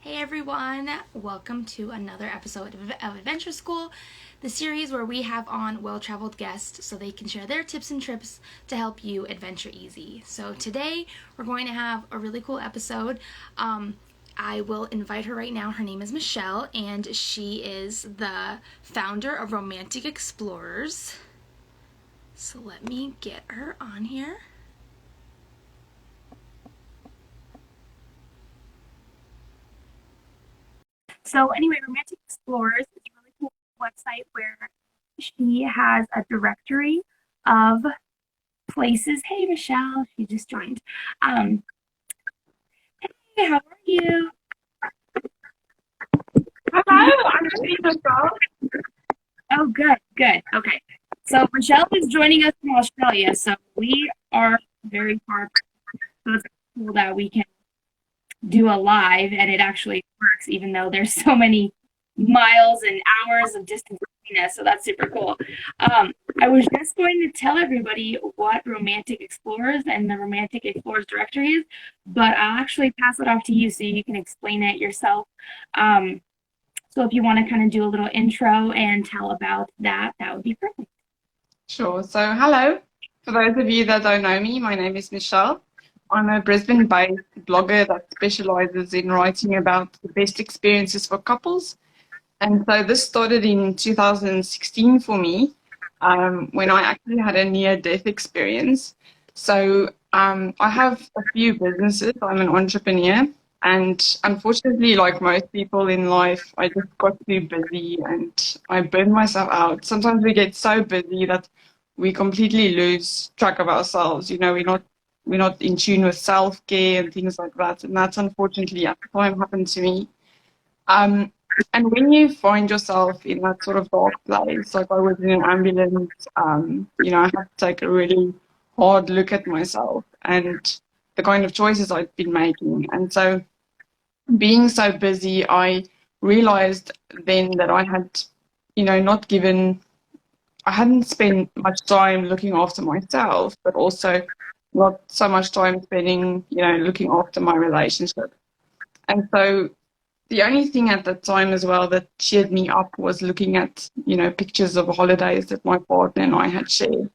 Hey everyone, welcome to another episode of Adventure School, the series where we have on well-traveled guests so they can share their tips and trips to help you adventure easy. So today we're going to have a really cool episode. I will invite her right now. Her name is Michelle, and she is the founder of Romantic Explorers. So let me get her on here. So anyway, Romantic Explorers is a really cool website where she has a directory of places. Hey, Michelle, she just joined. Um, hey, how are you? Hello, I'm Ashly of SPLICE. Oh, good, good. Okay. So Michelle is joining us from Australia, so we are very far. So it's cool that we can do a live and it actually works, even though there's so many miles and hours of distance between us. So that's super cool. I was just going to tell everybody what Romantic Explorers and the Romantic Explorers directory is, but I'll actually pass it off to you so you can explain it yourself. So if you want to kind of do a little intro and tell about that, that would be perfect. Sure. So, hello. For those of you that don't know me, my name is Michelle. I'm a Brisbane-based blogger that specializes in writing about the best experiences for couples. And so this started in 2016 for me, when I actually had a near-death experience. So I have a few businesses. I'm an entrepreneur. And unfortunately, like most people in life, I just got too busy and I burned myself out. Sometimes we get so busy that we completely lose track of ourselves. You know, we're not in tune with self-care and things like that. And that's unfortunately at the time happened to me. Um, and when you find yourself in that sort of dark place, like I was in an ambulance, I had to take a really hard look at myself and the kind of choices I'd been making. And so being so busy, I realized then that I had, not given, I hadn't spent much time looking after myself, but also not so much time spending, looking after my relationship. And so the only thing at that time as well that cheered me up was looking at, pictures of holidays that my partner and I had shared.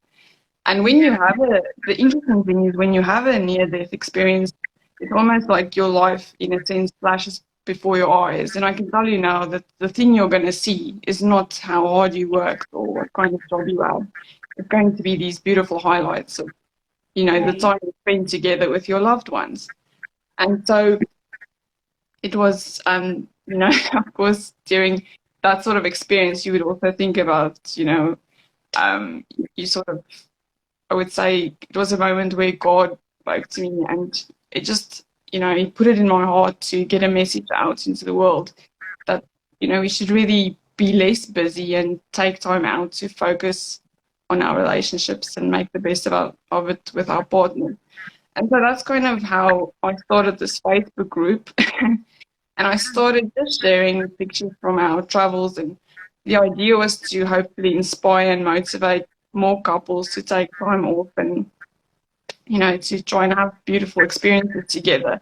And when you have the interesting thing is when you have a near-death experience, it's almost like your life, in a sense, flashes before your eyes. And I can tell you now that the thing you're going to see is not how hard you worked or what kind of job you have. It's going to be these beautiful highlights of, the Right. time you spend together with your loved ones. And so it was, of course, during that sort of experience, you would also think about, um, you sort of, I would say it was a moment where God spoke to me and it just, He put it in my heart to get a message out into the world that, we should really be less busy and take time out to focus on our relationships and make the best of it with our partner. And so that's kind of how I started this Facebook group. And I started just sharing pictures from our travels, and the idea was to hopefully inspire and motivate more couples to take time off and, to try and have beautiful experiences together,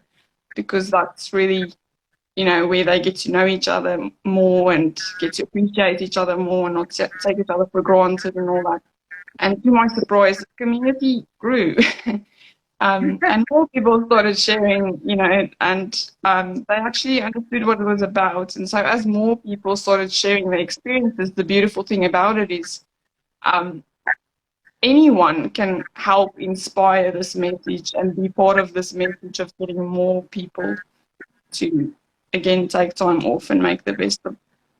because that's really, where they get to know each other more and get to appreciate each other more and not take each other for granted and all that. And to my surprise, the community grew. And more people started sharing, and they actually understood what it was about. And so, as more people started sharing their experiences, the beautiful thing about it is um, anyone can help inspire this message and be part of this message of getting more people to, again, take time off and make the best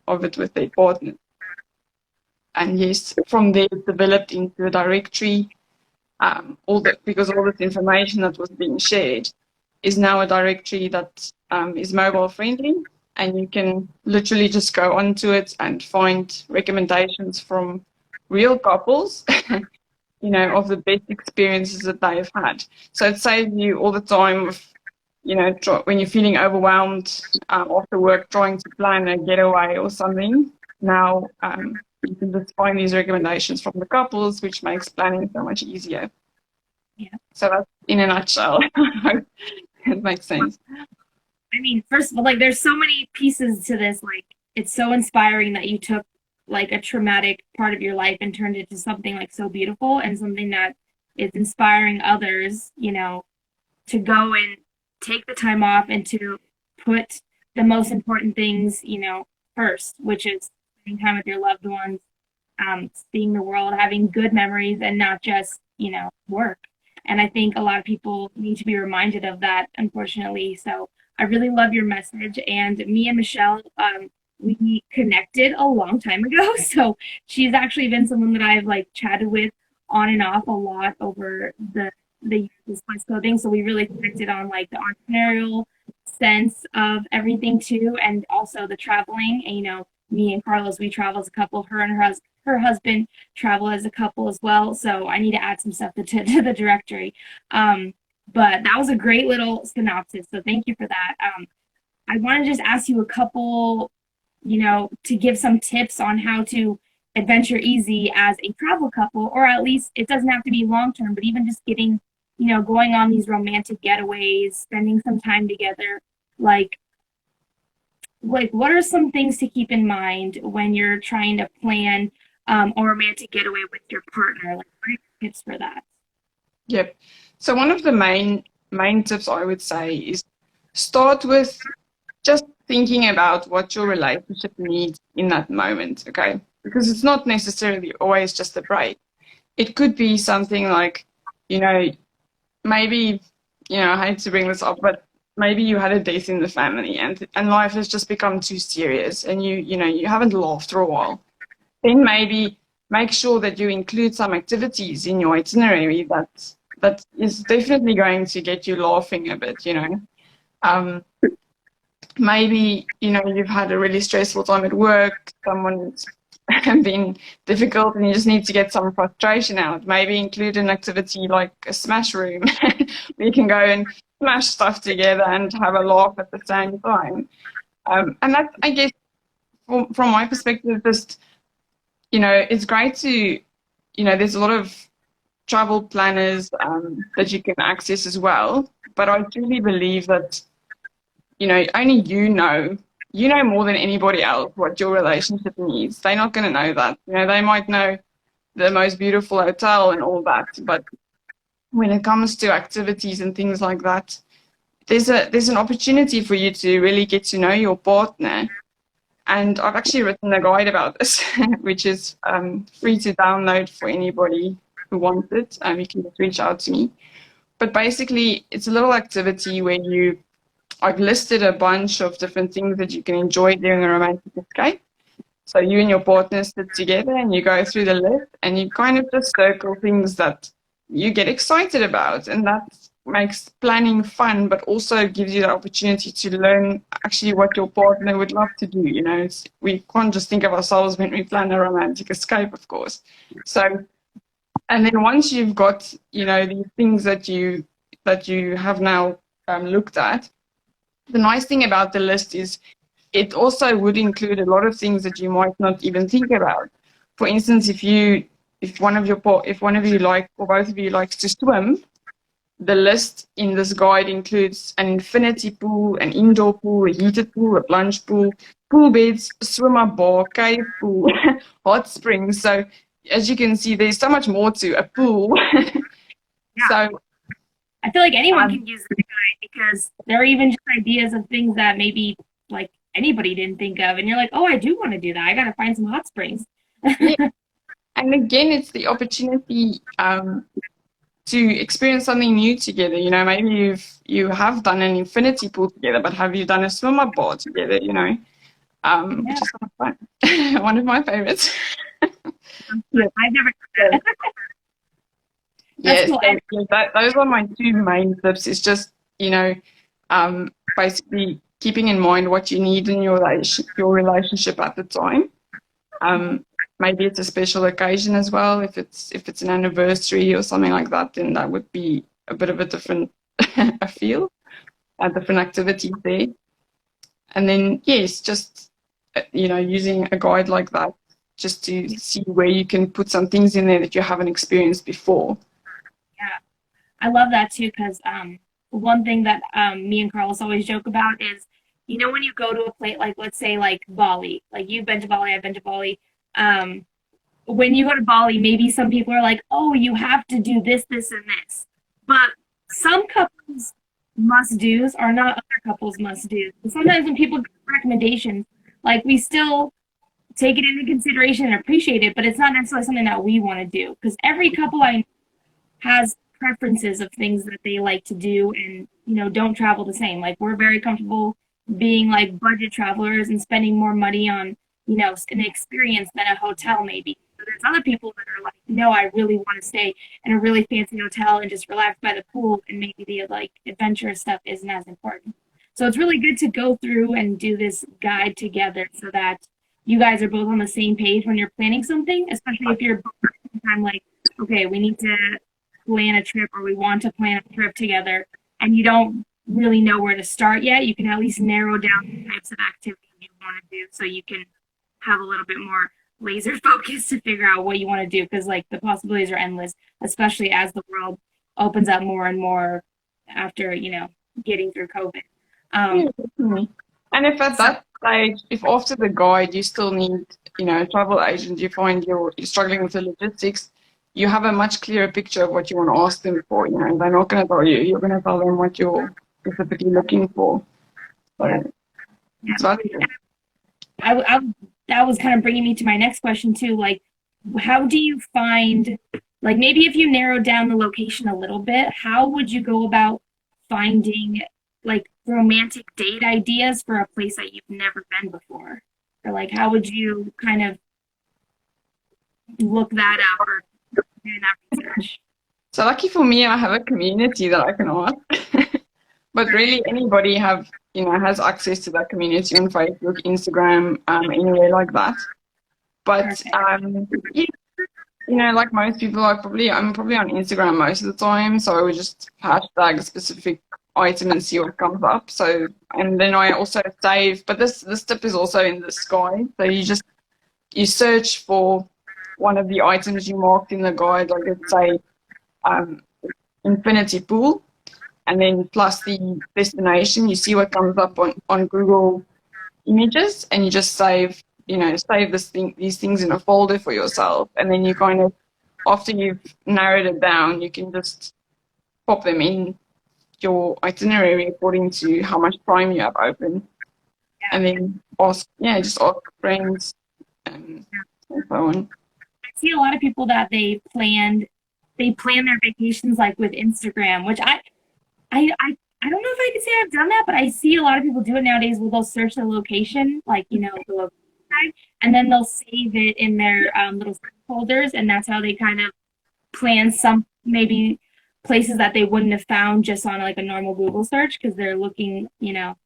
of it with their partner. And yes, from there, it developed into a directory. Because all this information that was being shared is now a directory that is mobile friendly, and you can literally just go onto it and find recommendations from real couples, of the best experiences that they've had. So it saves you all the time of, when you're feeling overwhelmed after work, trying to plan a getaway or something. Now you can just find these recommendations from the couples, which makes planning so much easier. Yeah. So that's in a nutshell. I hope it makes sense. I mean, first of all, like there's so many pieces to this. Like it's so inspiring that you took like a traumatic part of your life and turned it into something like so beautiful and something that is inspiring others, to go and take the time off and to put the most important things, first, which is spending time with your loved ones, seeing the world, having good memories, and not just, work. And I think a lot of people need to be reminded of that, unfortunately. So I really love your message. And me and Michelle, we connected a long time ago. So she's actually been someone that I've like chatted with on and off a lot over the years of Spice Clothing. So we really connected on like the entrepreneurial sense of everything too, and also the traveling. And me and Carlos, we travel as a couple. Her and her husband travel as a couple as well. So I need to add some stuff to the directory. But that was a great little synopsis. So thank you for that. I want to just ask you a couple, to give some tips on how to adventure easy as a travel couple, or at least it doesn't have to be long term, but even just getting, going on these romantic getaways, spending some time together. Like what are some things to keep in mind when you're trying to plan a romantic getaway with your partner? Like, what are your tips for that? Yep. So one of the main tips I would say is start with just thinking about what your relationship needs in that moment, okay? Because it's not necessarily always just a break. It could be something like, maybe, I hate to bring this up, but maybe you had a death in the family and life has just become too serious and you haven't laughed for a while. Then maybe make sure that you include some activities in your itinerary that is definitely going to get you laughing a bit, maybe, you've had a really stressful time at work, someone's been difficult and you just need to get some frustration out. Maybe include an activity like a smash room where you can go and smash stuff together and have a laugh at the same time. And that's, I guess, from my perspective, just, it's great to, there's a lot of travel planners that you can access as well. But I truly believe that, only you know more than anybody else what your relationship needs. They're not going to know that. They might know the most beautiful hotel and all that, but when it comes to activities and things like that, there's an opportunity for you to really get to know your partner. And I've actually written a guide about this, which is free to download for anybody who wants it. You can just reach out to me. But basically, it's a little activity where I've listed a bunch of different things that you can enjoy during a romantic escape. So you and your partner sit together and you go through the list and you kind of just circle things that you get excited about. And that makes planning fun, but also gives you the opportunity to learn actually what your partner would love to do. We can't just think of ourselves when we plan a romantic escape, of course. So, and then once you've got, these things that you have now looked at, the nice thing about the list is it also would include a lot of things that you might not even think about. For instance, if one of you like, or both of you likes to swim, the list in this guide includes an infinity pool, an indoor pool, a heated pool, a plunge pool, pool beds, swimmer bar, cave pool, hot springs. So as you can see, there's so much more to a pool. Yeah. So I feel like anyone can use this guide because there are even just ideas of things that maybe like anybody didn't think of, and you're like, oh, I do want to do that. I got to find some hot springs. Yeah. And again, it's the opportunity to experience something new together. Maybe you have done an infinity pool together, but have you done a swimmer bar together? Which is kind of fun. One of my favorites. Yeah. I've never done that. Yes, Cool. those are my two main tips. It's just basically keeping in mind what you need in your relationship at the time. Maybe it's a special occasion as well. If it's an anniversary or something like that, then that would be a bit of a different a feel, a different activity there. And then yes, just using a guide like that just to see where you can put some things in there that you haven't experienced before. Yeah, I love that too because one thing that me and Carlos always joke about is, you know, when you go to a place like, let's say, like Bali, like you've been to Bali, I've been to Bali. When you go to Bali, maybe some people are like, oh, you have to do this, this, and this. But some couples must do's are not other couples must do's. Sometimes when people give recommendations, like we still take it into consideration and appreciate it, but it's not necessarily something that we want to do because every couple I know has preferences of things that they like to do and don't travel the same. Like we're very comfortable being like budget travelers and spending more money on an experience than a hotel maybe. But there's other people that are like, no, I really want to stay in a really fancy hotel and just relax by the pool, and maybe the like adventurous stuff isn't as important. So it's really good to go through and do this guide together so that you guys are both on the same page when you're planning something, especially if you're both at the same time like, okay, we need to plan a trip or we want to plan a trip together and you don't really know where to start yet. You can at least narrow down the types of activities you want to do so you can have a little bit more laser focus to figure out what you want to do because like the possibilities are endless, especially as the world opens up more and more after getting through COVID. And if at that stage, if after the guide you still need a travel agent, you find you're struggling with the logistics, you have a much clearer picture of what you want to ask them for. They're not going to tell you, you're going to tell them what you're specifically looking for. So it's valuable. That was kind of bringing me to my next question too. Like, how do you find, like, maybe if you narrowed down the location a little bit, how would you go about finding like romantic date ideas for a place that you've never been before? Or like, how would you kind of look that up or do that research? So lucky for me, I have a community that I can ask. But really, anybody has access to that community on Facebook, Instagram, anywhere like that. But like most people, I'm probably on Instagram most of the time, so I would just hashtag a specific item and see what comes up. So, and then I also save. But this tip is also in the sky. So you search for one of the items you marked in the guide, like let's say infinity pool. And then plus the destination, you see what comes up on Google Images, and you just save these things in a folder for yourself. And then you kind of, after you've narrowed it down, you can just pop them in your itinerary according to how much time you have open. And then just ask friends and so on. I see a lot of people that they plan their vacations like with Instagram, which I don't know if I can say I've done that, but I see a lot of people do it nowadays where they'll search the location, like, the location tag, and then they'll save it in their little folders, and that's how they kind of plan some maybe places that they wouldn't have found just on like a normal Google search because they're looking,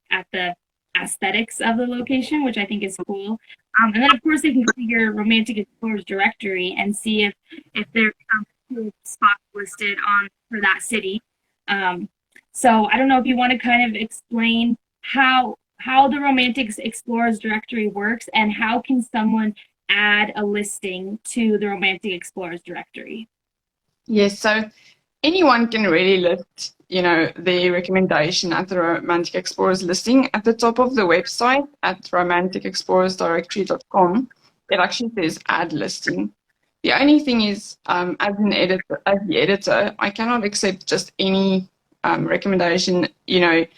at the aesthetics of the location, which I think is cool. And then of course they can go to your Romantic Explorers directory and see if there's some cool spots listed on for that city. So I don't know if you want to kind of explain how the Romantic Explorers directory works and how can someone add a listing to the Romantic Explorers directory? Yes, so anyone can really list, the recommendation at the Romantic Explorers listing. At the top of the website at romanticexplorersdirectory.com, it actually says add listing. The only thing is, as the editor, I cannot accept just any recommendation. It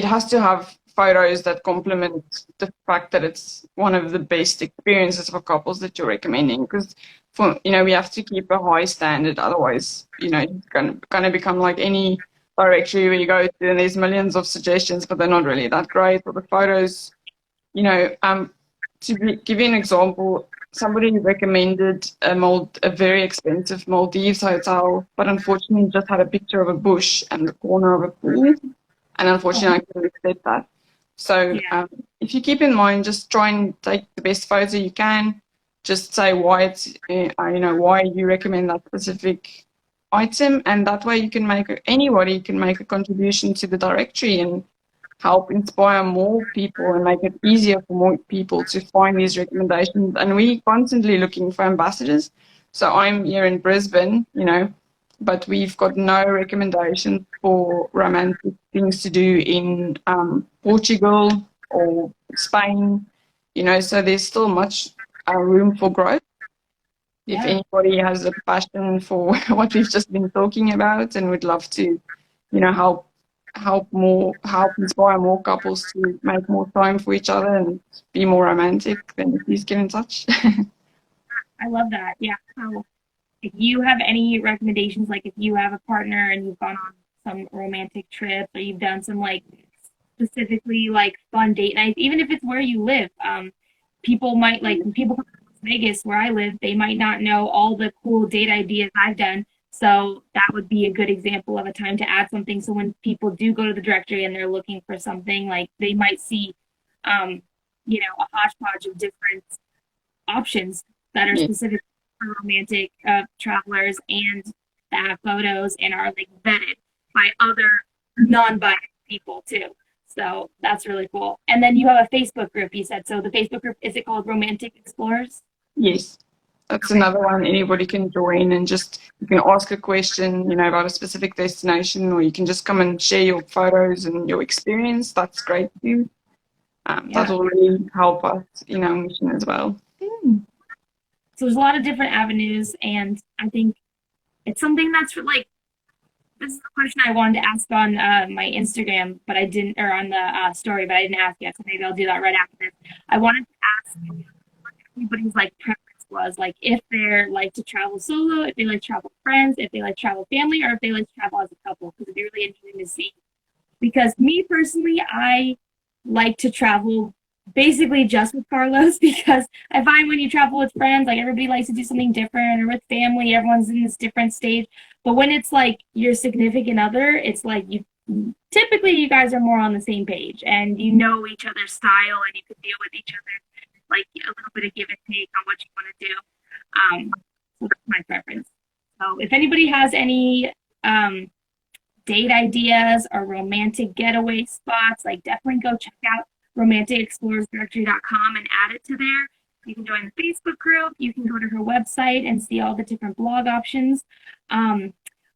has to have photos that complement the fact that it's one of the best experiences for couples that you're recommending. Because we have to keep a high standard, otherwise, it's going to become like any directory where you go to and there's millions of suggestions, but they're not really that great. Or the photos, give you an example, somebody recommended a very expensive Maldives hotel, but unfortunately just had a picture of a bush and the corner of a pool, and unfortunately I couldn't accept that. So if you keep in mind, just try and take the best photo you can. Just say why why you recommend that specific item, and that way anybody can make a contribution to the directory and help inspire more people and make it easier for more people to find these recommendations. And we're constantly looking for ambassadors. So I'm here in Brisbane, but we've got no recommendations for romantic things to do in Portugal or Spain, so there's still much room for growth. If Yeah. anybody has a passion for what we've just been talking about and would love to, help inspire more couples to make more time for each other and be more romantic, then please get in touch. I love that. Yeah. So if you have any recommendations, like if you have a partner and you've gone on some romantic trip or you've done some like specifically like fun date nights, even if it's where you live, people might like when people come to Las Vegas where I live, they might not know all the cool date ideas I've done. So that would be a good example of a time to add something. So when people do go to the directory and they're looking for something, like they might see, um, a hodgepodge of different options that are Yeah. specific for romantic travelers and that have photos and are like vetted by other non-biased people too. So that's really cool. And then you have a Facebook group, you said. So the Facebook group, is it called Romantic Explorers? Yes. That's Okay. another one anybody can join, and just you can ask a question, about a specific destination, or you can just come and share your photos and your experience. That's great too. That Yeah. will really help us in our mission as well. So there's a lot of different avenues, and I think it's something that's like this is a question I wanted to ask on my Instagram, but I didn't, or on the story, but I didn't ask yet. So maybe I'll do that right after this. I wanted to ask what everybody's like preference was, like if they're like to travel solo, if they like to travel with friends, if they like to travel family, or if they like to travel as a couple. Because it'd be really interesting to see. Because me personally, I like to travel basically just with Carlos because I find when you travel with friends, like everybody likes to do something different, or with family, everyone's in this different stage. But when it's like your significant other, it's like you typically you guys are more on the same page and you know each other's style and you can deal with each other like a little bit of give and take on what you want to do. So that's my preference. So if anybody has any date ideas or romantic getaway spots, like definitely go check out romanticexplorersdirectory.com and add it to there. You can join the Facebook group. You can go to her website and see all the different blog options. Other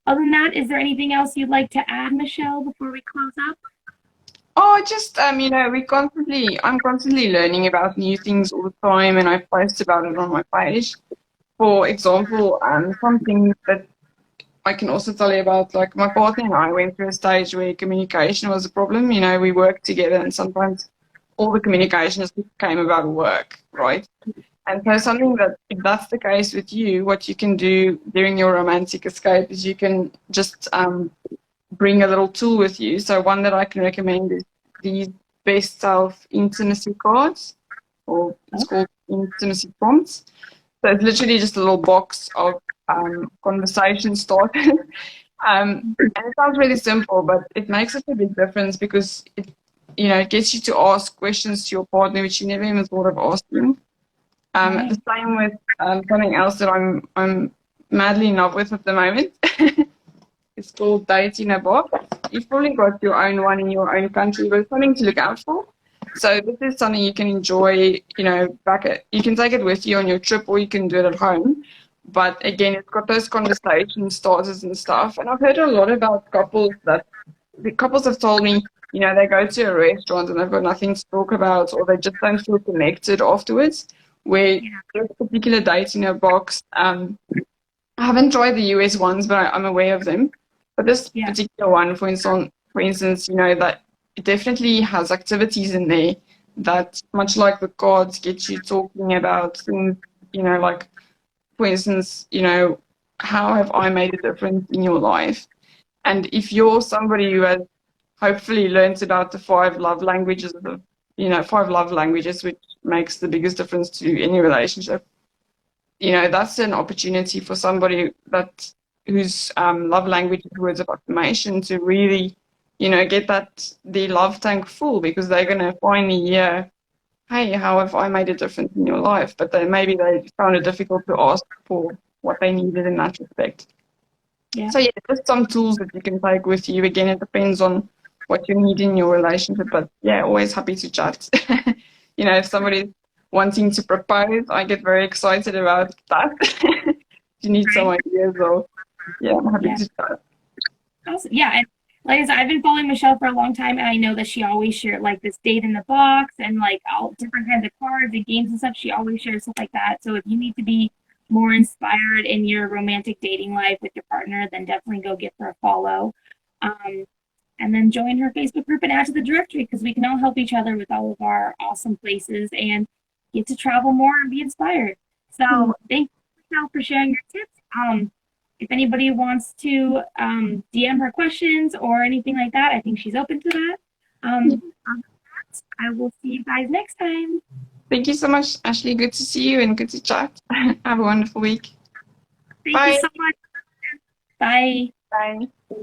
than that, is there anything else you'd like to add, Michelle, before we close up? Oh, just I'm constantly learning about new things all the time, and I post about it on my page. For example, some things that I can also tell you about, like my partner and I went through a stage where communication was a problem. We worked together, and sometimes all the communication just became about work, right? And so something that, if that's the case with you, what you can do during your romantic escape is you can just bring a little tool with you. So one that I can recommend is these best self intimacy cards, or it's called intimacy prompts. So it's literally just a little box of conversation starters. And it sounds really simple, but it makes such a big difference because it gets you to ask questions to your partner which you never even thought of asking. The same with something else that I'm madly in love with at the moment. It's called Date in a Box. You've probably got your own one in your own country, but it's something to look out for. So this is something you can enjoy, you can take it with you on your trip or you can do it at home. But again, it's got those conversation starters and stuff. And I've heard a lot about couples that the couples have told me, they go to a restaurant and they've got nothing to talk about, or they just don't feel connected afterwards. Where this particular Date in a Box, I haven't tried the US ones, but I'm aware of them. But this particular one, for instance, that it definitely has activities in there that, much like the cards, get you talking about things, like, for instance, how have I made a difference in your life? And if you're somebody who has hopefully learned about the 5 love languages, which makes the biggest difference to any relationship, that's an opportunity for somebody whose love language is words of affirmation to really, get the love tank full, because they're going to finally hear, hey, how have I made a difference in your life? But maybe they found it difficult to ask for what they needed in that respect. Yeah. So just some tools that you can take with you. Again, it depends on what you need in your relationship, but always happy to chat. If somebody's wanting to propose, I get very excited about that. You need some ideas, or Yeah, I'm happy Yeah. to chat. Awesome. Yeah, and like I said, I've been following Michelle for a long time, and I know that she always shared like this date in the box and like all different kinds of cards and games and stuff. She always shares stuff like that. So if you need to be more inspired in your romantic dating life with your partner, then definitely go give her a follow. Um, and then join her Facebook group and add to the directory because we can all help each other with all of our awesome places and get to travel more and be inspired. So thank you, Michelle, for sharing your tips. If anybody wants to DM her questions or anything like that, I think she's open to that. Other than that, I will see you guys next time. Thank you so much, Ashley. Good to see you and good to chat. Have a wonderful week. Thank you Bye. so much. Bye. Bye.